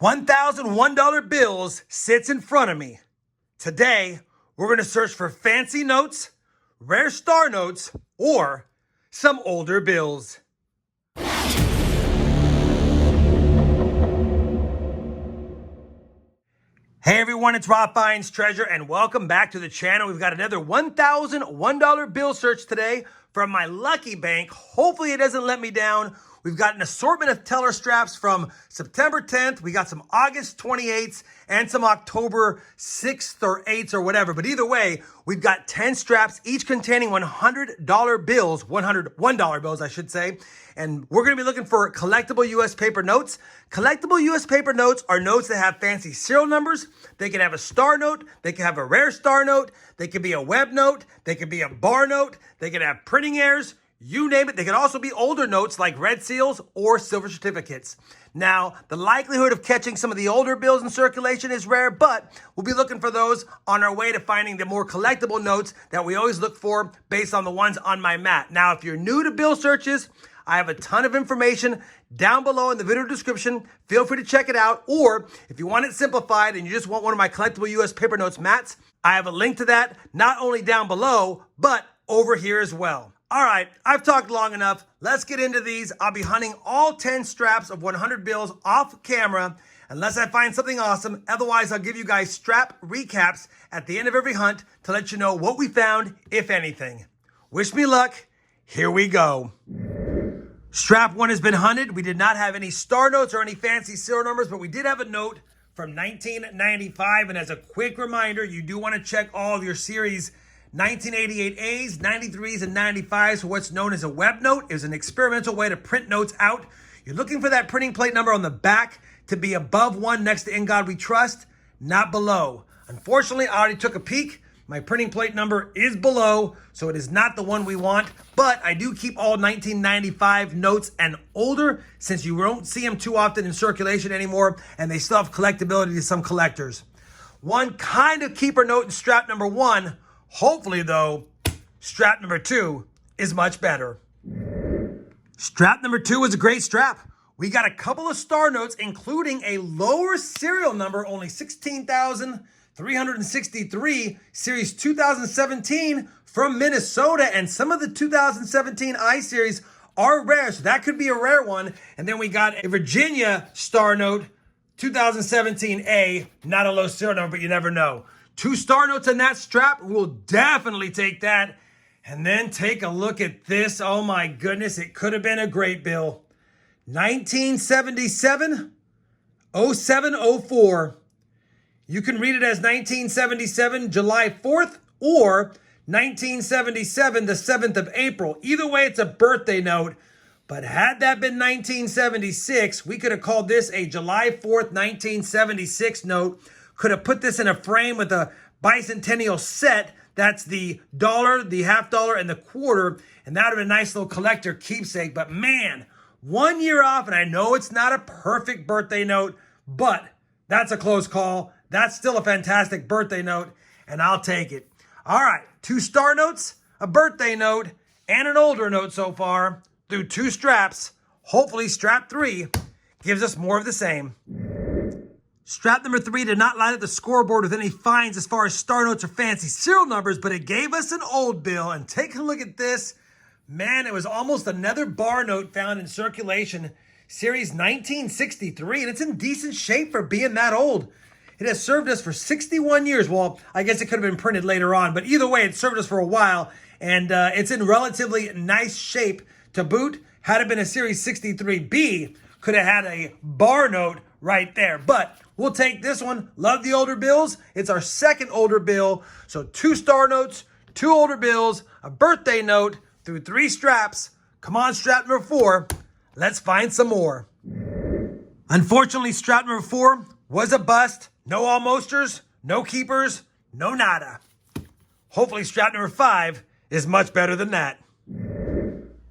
$1,001 bills sits in front of me. Today, we're going to search for fancy notes, rare star notes, or some older bills. Hey everyone, it's Rob Finds Treasure and welcome back to the channel. We've got another $1,001 bill search today from my lucky bank. Hopefully it doesn't let me down. We've got an assortment of teller straps from September 10th. We got some August 28th and some October 6th or 8th or whatever. But either way, we've got 10 straps, each containing $100 bills, $101 bills, I should say. And we're going to be looking for collectible U.S. paper notes. Collectible U.S. paper notes are notes that have fancy serial numbers. They can have a star note. They can have a rare star note. They can be a web note. They can be a bar note. They can have printing errors. You name it. They can also be older notes like red seals or silver certificates. Now, the likelihood of catching some of the older bills in circulation is rare, but we'll be looking for those on our way to finding the more collectible notes that we always look for based on the ones on my mat. Now, if you're new to bill searches, I have a ton of information down below in the video description. Feel free to check it out. Or if you want it simplified and you just want one of my collectible U.S. paper notes mats, I have a link to that not only down below, but over here as well. All right, I've talked long enough. Let's get into these. I'll be hunting all 10 straps of 100 bills off camera unless I find something awesome. Otherwise, I'll give you guys strap recaps at the end of every hunt to let you know what we found, if anything. Wish me luck. Here we go. Strap 1 has been hunted. We did not have any star notes or any fancy serial numbers, but we did have a note from 1995. And as a quick reminder, you do want to check all of your series 1988 A's, 93s, and 95s for what's known as a web note. It was an experimental way to print notes out. You're looking for that printing plate number on the back to be above 1 next to In God We Trust, not below. Unfortunately, I already took a peek. My printing plate number is below, so it is not the one we want, but I do keep all 1995 notes and older since you won't see them too often in circulation anymore, and they still have collectability to some collectors. One kind of keeper note in strap number 1. Hopefully, though, strap number 2 is much better. Strap number 2 is a great strap. We got a couple of star notes, including a lower serial number, only 16,363, series 2017 from Minnesota. And some of the 2017 I series are rare, so that could be a rare one. And then we got a Virginia star note, 2017A, not a low serial number, but you never know. 2 star notes in that strap. We'll definitely take that. And then take a look at this. Oh my goodness, it could have been a great bill. 1977, 0704. You can read it as 1977, July 4th, or 1977, the 7th of April. Either way, it's a birthday note. But had that been 1976, we could have called this a July 4th, 1976 note. Could have put this in a frame with a bicentennial set. That's the dollar, the half dollar, and the quarter. And that would have been a nice little collector keepsake. But man, 1 year off, and I know it's not a perfect birthday note, but that's a close call. That's still a fantastic birthday note, and I'll take it. All right, 2 star notes, a birthday note, and an older note so far through 2 straps. Hopefully strap 3 gives us more of the same. Strap number 3 did not line up the scoreboard with any finds as far as star notes or fancy serial numbers, but it gave us an old bill. And take a look at this. Man, it was almost another bar note found in circulation, series 1963, and it's in decent shape for being that old. It has served us for 61 years. Well, I guess it could have been printed later on, but either way, it served us for a while, and it's in relatively nice shape to boot. Had it been a series 63B, could have had a bar note right there, but we'll take this one. Love the older bills. It's our second older bill. So 2 star notes, 2 older bills, a birthday note through 3 straps. Come on, strap number 4. Let's find some more. Unfortunately, strap number 4 was a bust. No almosters, no keepers, no nada. Hopefully strap number 5 is much better than that.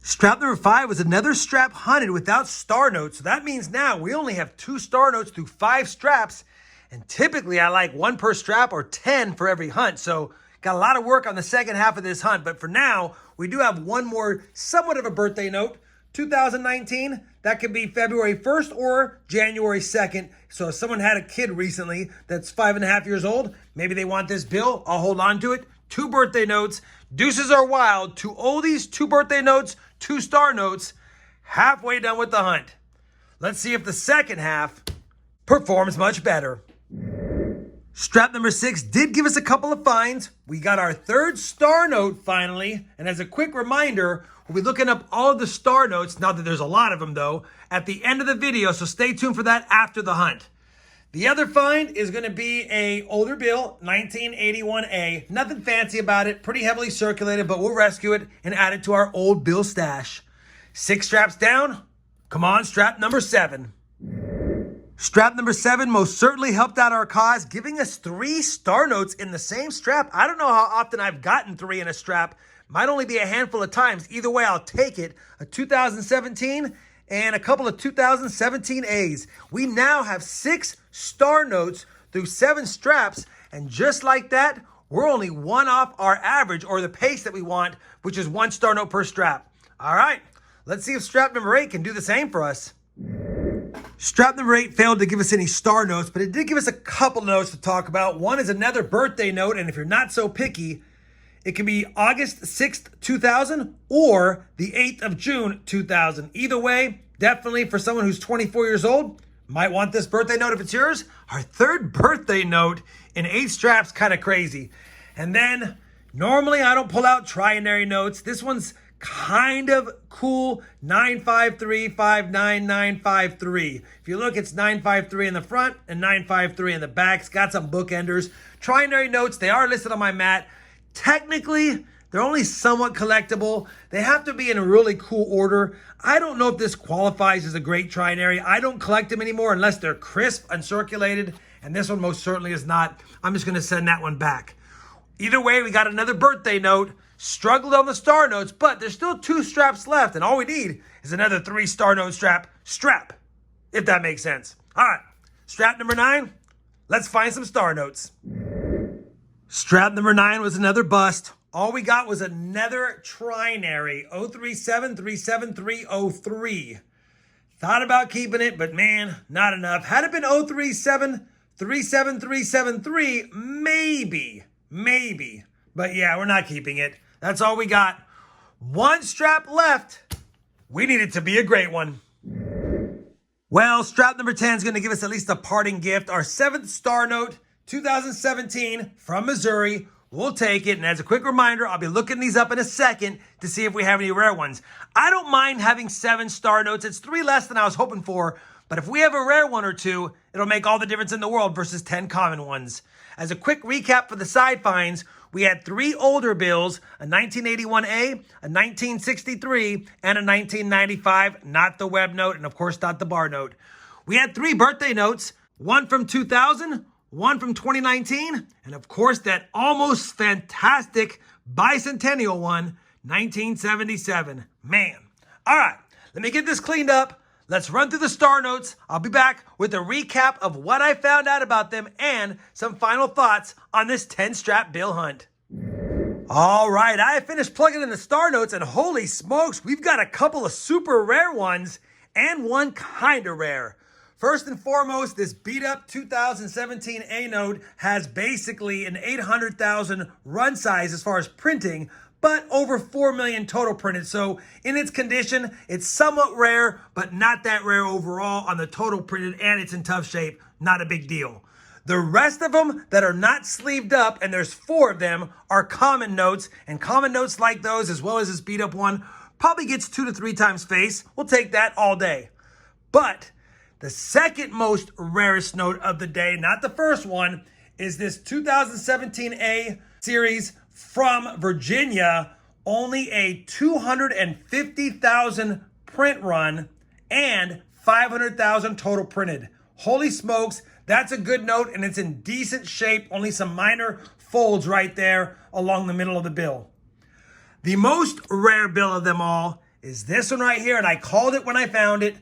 Strap number 5 was another strap hunted without star notes. So that means now we only have 2 star notes through 5 straps. And typically I like 1 per strap or 10 for every hunt. So got a lot of work on the second half of this hunt. But for now, we do have 1 more somewhat of a birthday note, 2019, that could be February 1st or January 2nd. So if someone had a kid recently that's 5.5 years old, maybe they want this bill, I'll hold on to it. 2 birthday notes. Deuces are wild. 2 oldies, 2 birthday notes, 2 star notes. Halfway done with the hunt. Let's see if the second half performs much better. Strap number 6 did give us a couple of finds. We got our 3rd star note finally. And as a quick reminder, we'll be looking up all of the star notes, not that there's a lot of them though, at the end of the video. So stay tuned for that after the hunt. The other find is going to be a older bill, 1981A. Nothing fancy about it, pretty heavily circulated, but we'll rescue it and add it to our old bill stash. 6 straps down. Come on, strap number 7. Strap number 7 most certainly helped out our cause, giving us 3 star notes in the same strap. I don't know how often I've gotten 3 in a strap. Might only be a handful of times. Either way, I'll take it. A 2017 and a couple of 2017 A's. We now have 6 star notes through 7 straps. And just like that, we're only 1 off our average, or the pace that we want, which is 1 star note per strap. All right, let's see if strap number 8 can do the same for us. Strap number 8 failed to give us any star notes, but it did give us a couple notes to talk about. One is another birthday note, and if you're not so picky, it can be August 6th, 2000 or the 8th of June, 2000. Either way, definitely for someone who's 24 years old, might want this birthday note if it's yours. Our 3rd birthday note in 8 straps, kind of crazy. And then normally I don't pull out trinary notes. This one's kind of cool. 953-59953. If you look, it's 953 in the front and 953 in the back. It's got some bookenders. Trinary notes, they are listed on my mat. Technically, they're only somewhat collectible. They have to be in a really cool order. I don't know if this qualifies as a great trinary. I don't collect them anymore unless they're crisp, uncirculated, and this one most certainly is not. I'm just going to send that one back. Either way, we got another birthday note. Struggled on the star notes, but there's still 2 straps left, and all we need is another 3 star note strap, if that makes sense. All right, strap number 9. Let's find some star notes. Strap number 9 was another bust. All we got was another trinary, 037-37303. Thought about keeping it, but man, not enough. Had it been 037-37373, maybe. But yeah, we're not keeping it. That's all we got. 1 strap left. We need it to be a great one. Well, strap number 10 is going to give us at least a parting gift. Our 7th star note, 2017 from Missouri. We'll take it. And as a quick reminder, I'll be looking these up in a second to see if we have any rare ones. I don't mind having 7 star notes. It's 3 less than I was hoping for. But if we have a rare one or 2, it'll make all the difference in the world versus 10 common ones. As a quick recap for the side finds, we had 3 older bills, a 1981A, a 1963, and a 1995, not the web note, and of course not the bar note. We had 3 birthday notes, 1 from 2000, 1 from 2019, and of course that almost fantastic bicentennial one, 1977. Man. All right, let me get this cleaned up. Let's run through the star notes. I'll be back with a recap of what I found out about them and some final thoughts on this 10-strap bill hunt. All right, I finished plugging in the star notes, and holy smokes, we've got a couple of super rare ones and one kind of rare. First and foremost, this beat-up 2017 A note has basically an 800,000 run size as far as printing, but over 4 million total printed. So in its condition, it's somewhat rare, but not that rare overall on the total printed, and it's in tough shape. Not a big deal. The rest of them that are not sleeved up, and there's 4 of them, are common notes, and common notes like those, as well as this beat-up one, probably gets 2 to 3 times face. We'll take that all day. But the second most rarest note of the day, not the first one, is this 2017 A series from Virginia. Only a 250,000 print run and 500,000 total printed. Holy smokes, that's a good note, and it's in decent shape. Only some minor folds right there along the middle of the bill. The most rare bill of them all is this one right here, and I called it when I found it.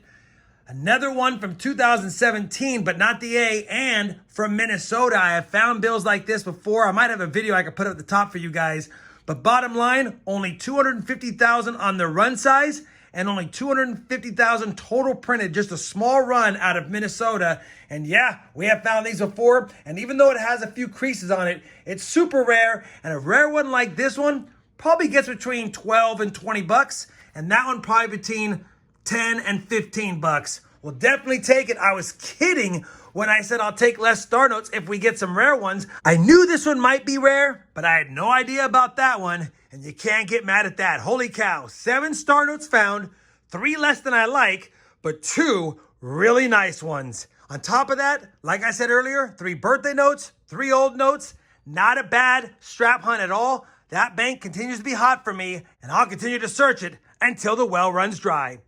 Another one from 2017, but not the A, and from Minnesota. I have found bills like this before. I might have a video I could put at the top for you guys. But bottom line, only 250,000 on the run size and only 250,000 total printed, just a small run out of Minnesota. And yeah, we have found these before, and even though it has a few creases on it, it's super rare, and a rare one like this one probably gets between 12 and 20 bucks, and that one probably between 10 and 15 bucks. We'll definitely take it. I was kidding when I said I'll take less star notes if we get some rare ones. I knew this one might be rare, but I had no idea about that one, and you can't get mad at that. Holy cow, 7 star notes found, 3 less than I like, but 2 really nice ones. On top of that, like I said earlier, 3 birthday notes, 3 old notes. Not a bad strap hunt at all. That bank continues to be hot for me, and I'll continue to search it until the well runs dry.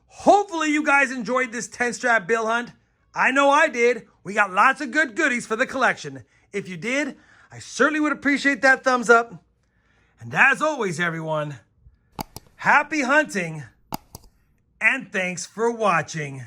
Hopefully you guys enjoyed this 10 strap bill hunt. I know I did. We got lots of good goodies for the collection. If you did, I certainly would appreciate that thumbs up. And as always, everyone, happy hunting, and thanks for watching.